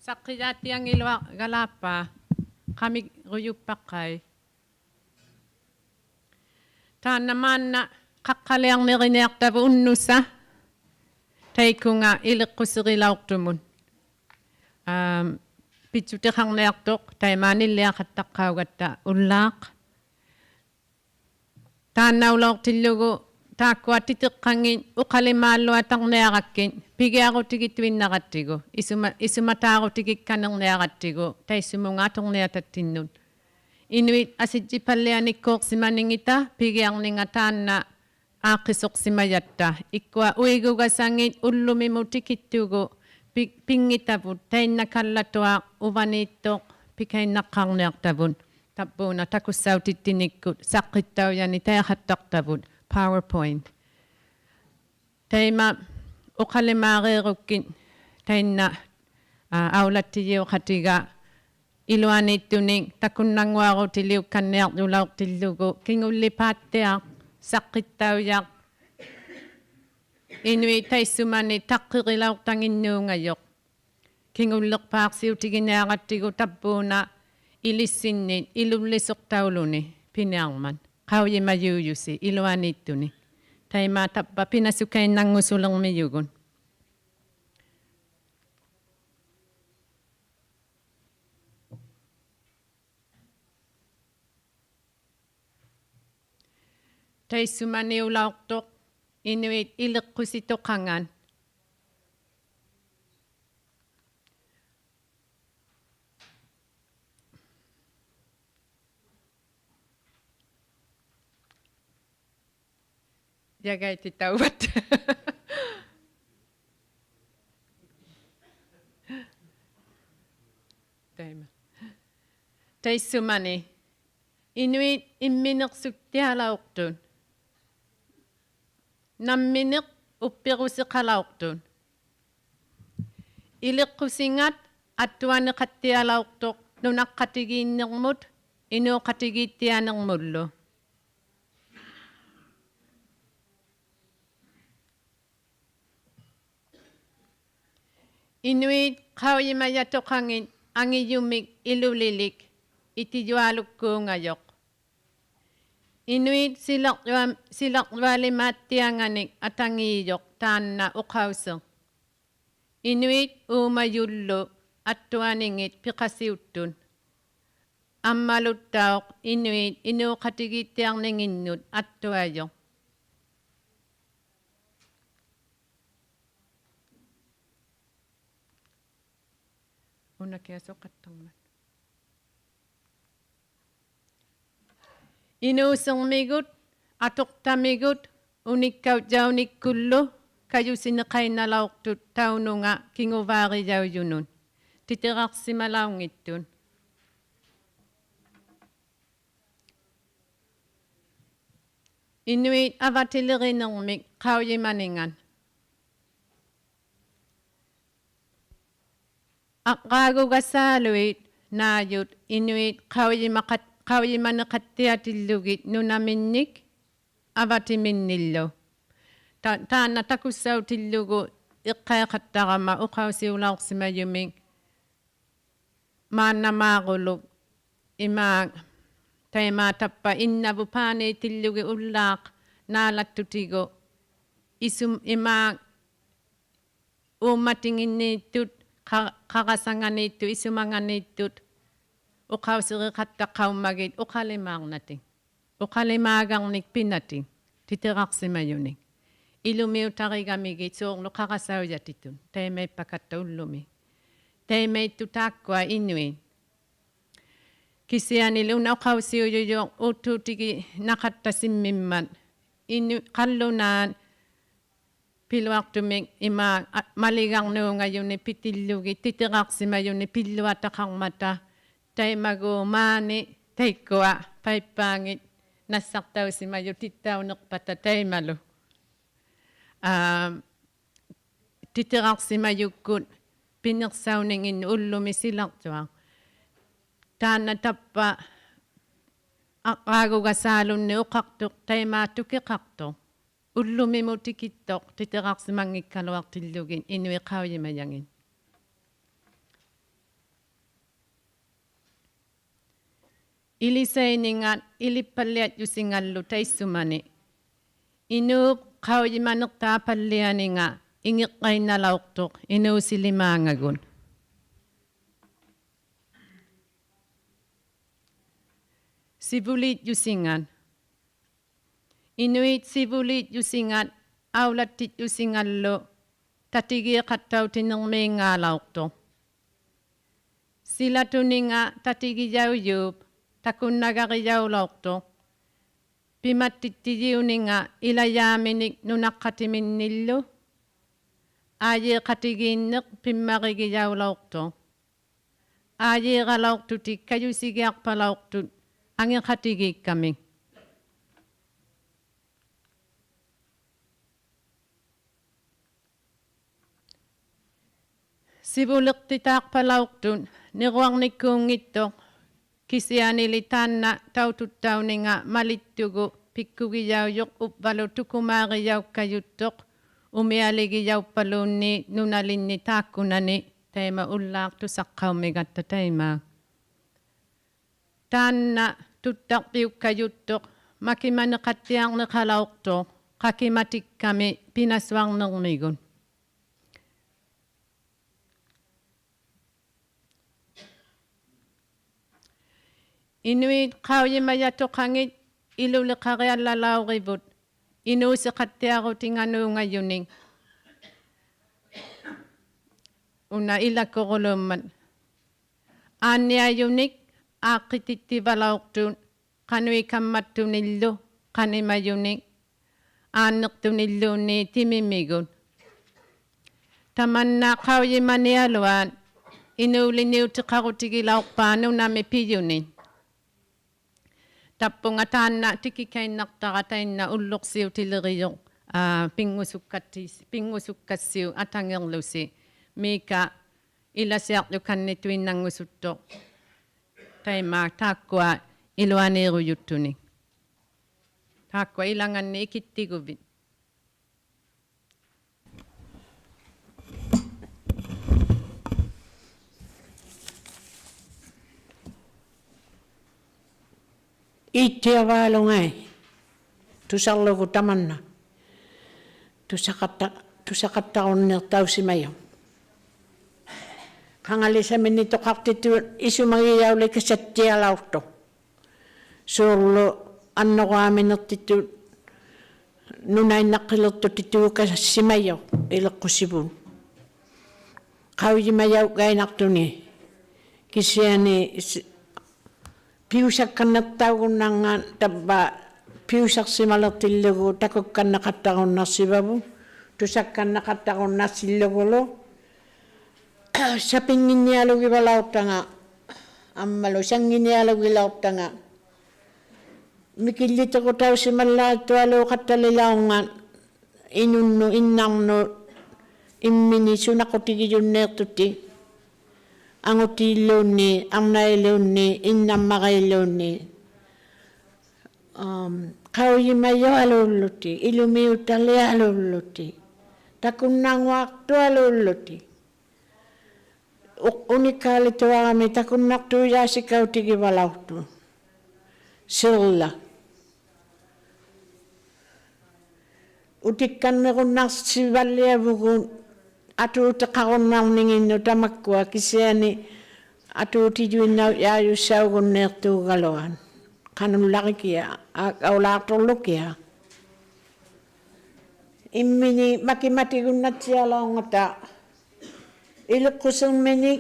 Sakiyati ang ilwa galapa kami ruyupakay. Ta naman na kakaleang merinek tabu unnusa. Tay ko nga ilikusirilaw tumun. Pitsutikang nektok tay manilya katakaw gata ulak. Tanaw law tilugo takwa titikangin ukalimalo atang nekakin. Pigi ako tigitwin nakatigo. Isumata ako tigikkanang nekatigo. Tay sumungatong netatinun. Inuit asidji palianikok si maningita. Pigi ang ningatan na akisok si mayatta. Ikwa uigo gasangit ulumi mo tikitugo. Pingitabud. Tay nakalatuak uvanitok. Pikay nakang nektabud. Tapo na takusaw titinikut. Sakit daw yan itay hataktabud. PowerPoint. Tay ma ukalimari rukin. Tay na aulat tiyo katiga. Iluan ituning takun nangwaro tiliw kaner dulaw tilugo. Kingulipatiak. Sakit daw yak. Inuit tay sumani takirilaw tangin nyo ngayok. Kingulok paksiw tiginarat tigo tapo na ilisinit, ilulisok taulo ni, pinangman. Kauye mayuyusi, iluan ito ni. Tay matapa, pinasukay nang ngusulang mayugon. Tay sumani ulawak tok, inuit ilik kusito kangan. Jaga iti tawat. Tay sumani. Inuit iminik sukti halawak dun. Naminik upirusi halawak dun. Ilik kusingat atuan kati halawak dun. Nunak katigin ng mut. Inu katigitian ng mulo. Inuit kawi mayatok hangin ang iyumig ilulilik itijualuk ko ngayok. Inuit silak wali matianganik at ang iyok tan na ukawsong. Inuit umayulo at tuaningit pikasiutun. Ang malutawak inuit inukatigitiang ninginut at tuayok. Una kaya sukatang man. Inusong migut, atok tamigut, unikaw jaw ni kullo, kayo sinakay na lauk tut tauno nga kinguvari jaw yunun. Titirak si malaung itun. Inuit avatilirin ng mik, kawye maningan. Akago gasaluit na yut inuit kawye manakatia tilugit nunaminik avati minnillo. Ta natakusaw tilugo ikayakatarama ukaw si ulaw si mayuming manamagulog imag tayo matapa innabupane tilugi ulak nalatutigo imag umatingin nitut kakasangan ito, isumangan ito, ukaw siri katakaw magit, ukalimang natin. Ukalimagang nikpinating, titirak si mayuning. Ilumiw tari gamigit, so lukakasaw yatitun, tayo may pakataw lumi. Tayo may tutakwa inuin. Kisiyan ilun, ukaw siyo yung ututigi nakatasimimman. Kalunan, pilwak tuming ima maligang no ngayon ni pitilugi titirak si mayon ni pilwatakang mata tay magumani tay kuwa pay pangit nasaktaw si mayo titaw nok patatay malo titirak si mayukut pinaksaw ning inulo misilak tuwang tanatapa akago gasalon ni ukaktok tay matukikaktok ulumi mo tikitok, titirak si mangik kalawak tilugin, inuwi kawye mayangin. ilisainingat ilipaliat yusingallu taissumani. Inuup qauyimanertaa pallianinga ingiqqainnalauqtuq inuusilimaangagun. Sivulit yusingan. Inuit sivulit yusingat aulattit yusingallu tatigiiqattautinnermiingaalauqtuq. Silatuninga tatigiyauyuup takunnagariyaulauqtuq. Pimattittigiuninga ilayaaminik nunaqqatiminnillu aajeeqatigiinneq pimmarigiyaulauqtuq. Aajeeqalauqtutik kayusigiarpalauqtut angeqatigiikkamik. Sivuliqtitaaqpalauqtut niruarnikkuungittoq kisianili taanna taututtauninga malittugu pikkugiyaujuq uppalu tukumaariyaukajuttoq umialigiyauppalunni nunalinni taakkunani taima ullaartu saqqaumigatta taimaa. Taanna tuttarpiukkajuttoq makimaneqattiarneqalauqtoq qakimatikkami pinassuarnermigun. Inuit qauyimayatoqangit iluliqariallalauribut inuusiqattiarutinganuungayuning una ilakorulummat aanniayunik aaqqitittivalauqtuun qanuikammattunillu qanimayunik aannertunilluunni timimigun. Tamanna qauyimanialuaan inuuliniutiqarutigilaurpaanunami piyunin. Tappunga taanna tikikainnartara tainna ulluqsiutileriyoq pingusukkassiu atangerlusi miika ilasiarlukannituinnangusuttoq taima taakkua iluaniirujuttuni. Taakkua ilanganni ikittiguvit. Ittiavaalungai tusarlugu tamanna tusaqattaqunniartausimayu qangalisamini toqartitu isumagiyaulika sattialaurtu suurlu annoqaaminertitu nunainnaqqilertutituukassimayu ileqqusivun qauyimayau gainartuni kisiani piusakkannertaugunnangaan tabba piusarsimalertillugu takukkannaqattaqunnersivavu tusakkannaqattaqunnarsillugulu sapinginnialugivalaurtanga ammalu sanginnialugilaurtanga mikillitequtausimallaattualuuqattalilaungaan inunnu innarnu immini sunaqqutigijunneertutti angutiilluunni arnailuunni innammaqailuunni qauyimayoaluulluti ilumiuttarlialuulluti takunnanguartualuulluti unikaalituarami takunnartuujaasikautigivalaurtu sirla utikkannequnnarsivaliavugun atuuteqarunnarninginnu tamakkua kisiani atuutijuinnau yaayussaugunneertuugaluan qanullarikia aulaartorlukia immini makimatigunnatialaungata ileqqusermini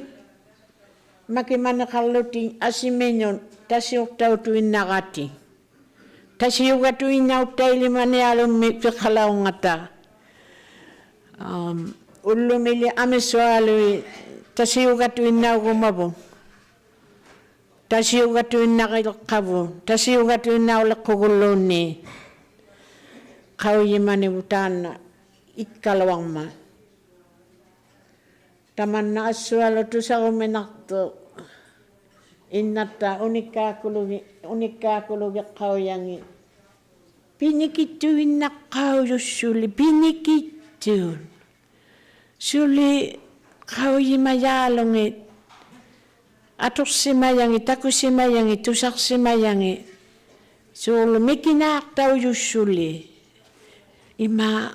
makimaneqarluti asiminun tasiurtautuinnaqati tasiugatuinnauttailimanialummi piqalaungata ullumili amisualui tasiugatuinnaugumavu tasiugatuinnaqileqqavu tasiugatuinnauleqqugulluunni qauyimanivu taanna ikkaluarma tamanna assualu tusaruminartu innatta unikkaakkulugi qauyangi pinikittuinnaqqaujussulli pinikittuun suli qauyimayaalungit Atorsimayangi, takusimayangi, tusarsimayangi. Suulu mikinaaqtau yussuli. Ima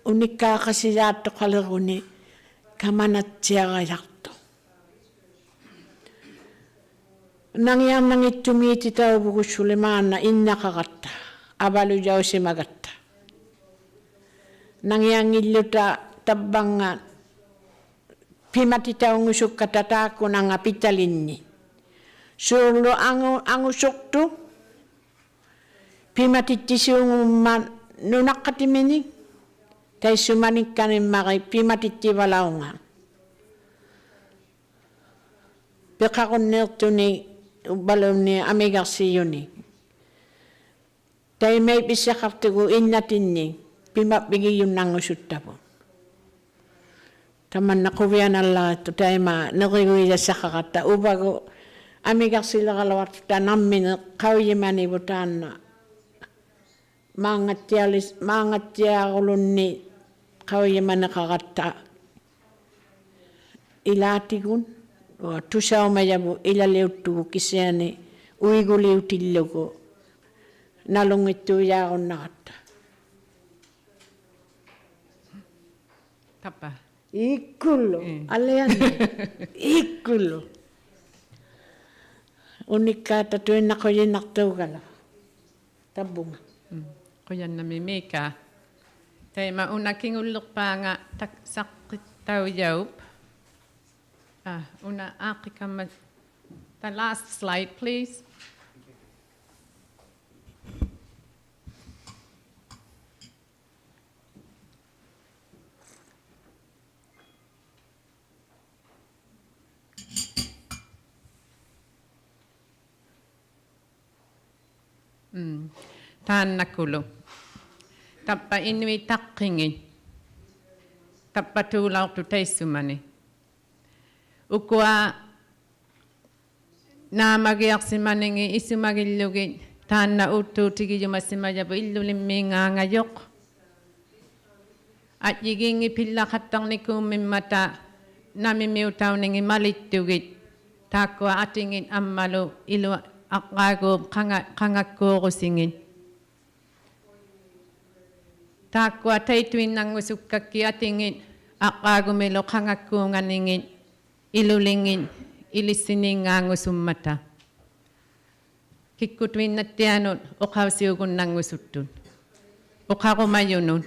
unikkaaqasiyaatto qaleruni kamanatsiaqayarto. Nangiarnangittumiiti taupugussuli maanna innaqaqatta, avalujausimagatta. Nangiangilluta tabbanga pimatitaungusukkata taakkunanga pitalinni. Suulu angusuktu pimatitisiungumman nunaqqatimini taissumanikkanimari pimatittivalaunga. Peqaqunneertuni balumni amigarsiyuni. Taimei pissaqartugu innatinni pimapigiyunnangusuttapu. Tamanna quvianallarattu taima neriguilassaqaqatta upagu amigarsilaqalawartu tanammine qauyimanivu taanna maangattiaqulunni qauyimaniqaqatta ilaatigun tusaumayavu ilaliuttugu kisiani uiguliutillugu nalungittuujaaqunnaqatta. Tappa. Ikkullu, alleanne, ikkullu. Unikkaata tuinnaqoyinnartuugala. Tabbunga. Quyanami mika. Taima unakingullerpaanga tak saqqittaujaup. Una aaqikama. The last slide, please. Taannakulu. Tappa inui taqqingi. Tappa tuulautu teissumani. Ukua naamagiarsimaningi isumagillugi taanna uttuutigijumassimajapu illulimmiingaangajoq. Atjigingi pillaqattarnikuummimmata namimiutauningi malittugit taakkua atingin ammalu ilua aqqaaguup qangakkuurusingin. Taakkua taituinnangusukkakki atingin aqqaagumilu qangakkuunganingin ilulingin ilissiningaangusummata. Kikkutuinnattianut uqausiugunangusuttun. Uqarumayunun.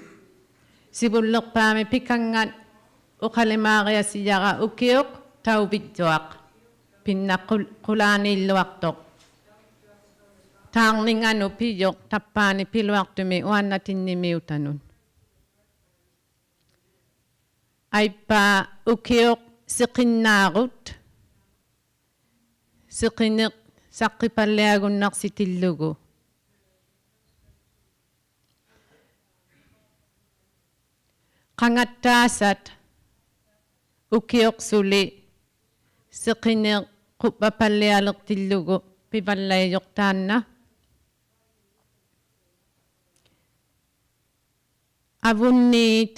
Sibullerpaami pikangan uqalimaariasiyaqa ukiuq tauvittuaq. Pinna qulaanilluaqtoq. Taarninganu piyoq tappaani piluartumi uannatinimiutanun. Aipa ukiuq siqinnaarut. Siqiniq saqqipalliagunnarsitillugu. Qangattaasat ukiuq suli siqiniq quppapallialertillugu pivallayoqtaanna. Avunniit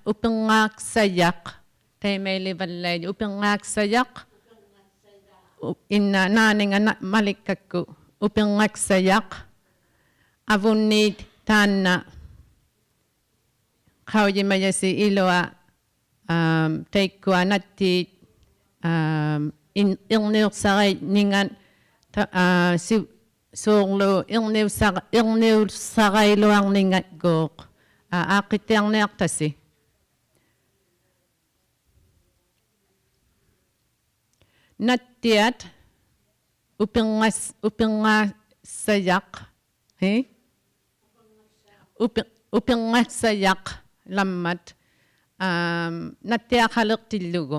upingaaqsayaq taimeilivallay upingaaqsayaq inna naaninga malikkakku upingaaqsayaq avunniit taanna qaujimayasi ilua teikkua nattiit irniursaqay ningan suurlu irniursaqailuarningatguuq aaqittiarniartasi. Nattiat upingassayaq upingassayaq lammat nattiaqalertillugu.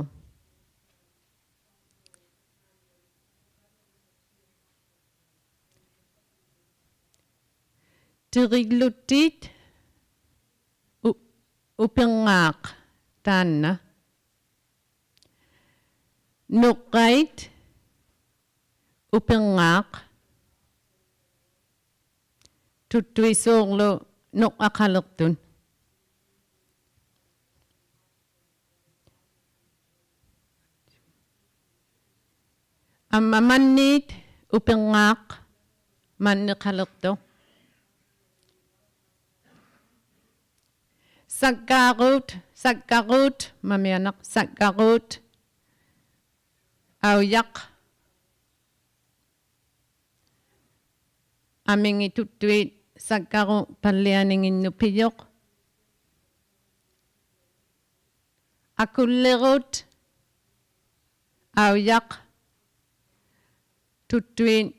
Tiriglutit upingaaq taanna. Nuqqait upingaaq. Tuttuisuurlu nuqqaqalertun. Amma mannit upengak manni kalukto. Saggarut mamianak saggarut auyak amingi tuttuit saggaru pallianingin nupiyok. Akullerut auyak tuttuit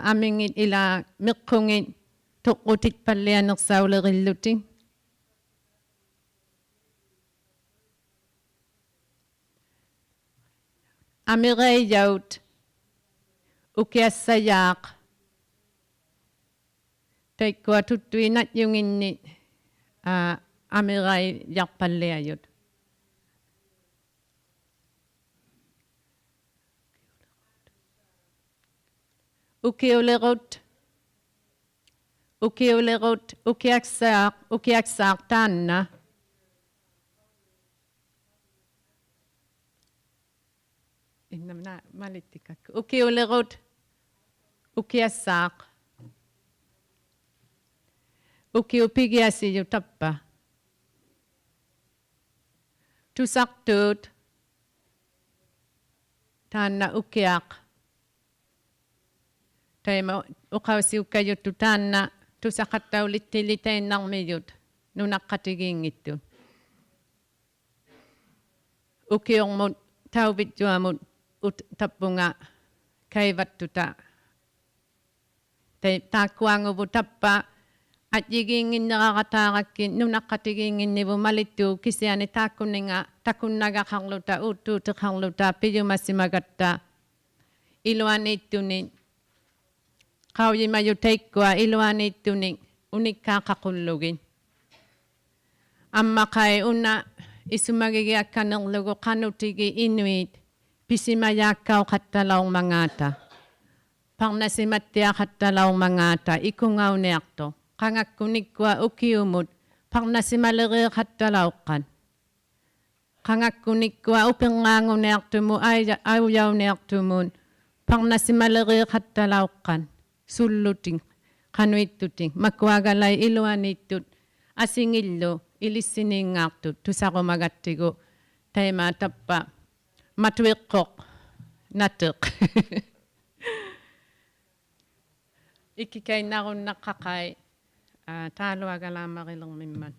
amingit ila miqqungit tuqutit pallianersaulerilluting. Amireyaut ukiassayaaq taikkua tuttuinat junginni amirayarpalliayut. Ukiulerut ukiaksaaq taanna innamna malittikak ukiulerut ukiassaaq ukiupigiasiyu tappa tusaqtuut taanna ukiaq taima uqausiukkajuttu taanna tusaqattaulittilitainnarmiyut nunaqqatigiingittu ukiormut tauvitjuamut tappunga kaivattuta taakkuanguvu tappa atjigiinginneraqataaqakki nunaqqatigiinginnivu malittu kisiani taakkunninga takunnagaqarluta uuttuutiqarluta piyumassimagatta iluaniittuni qaujimaju taikkua iluaniittuni unikkaaqaqullugin ammaqai unna isumagigiakkanerlugu qanutigi inuit pisimayaakkaoqattalaumangata parnasimattiaqattalaumangata ikungauniarto qangakkunikkua ukiumut parnasimalereeqattalauqqan qangakkunikkua upengaanguniartumu aujauniartumun parnasimalereeqattalauqqan sulluting qanuittuting makkuagalai iluaniittut asingillu ilissiniingaartut tusaqumagattigu taima tappa matuiqqoq nateq ikkikainnarunnaqaqai taaluagalaamarilermimmat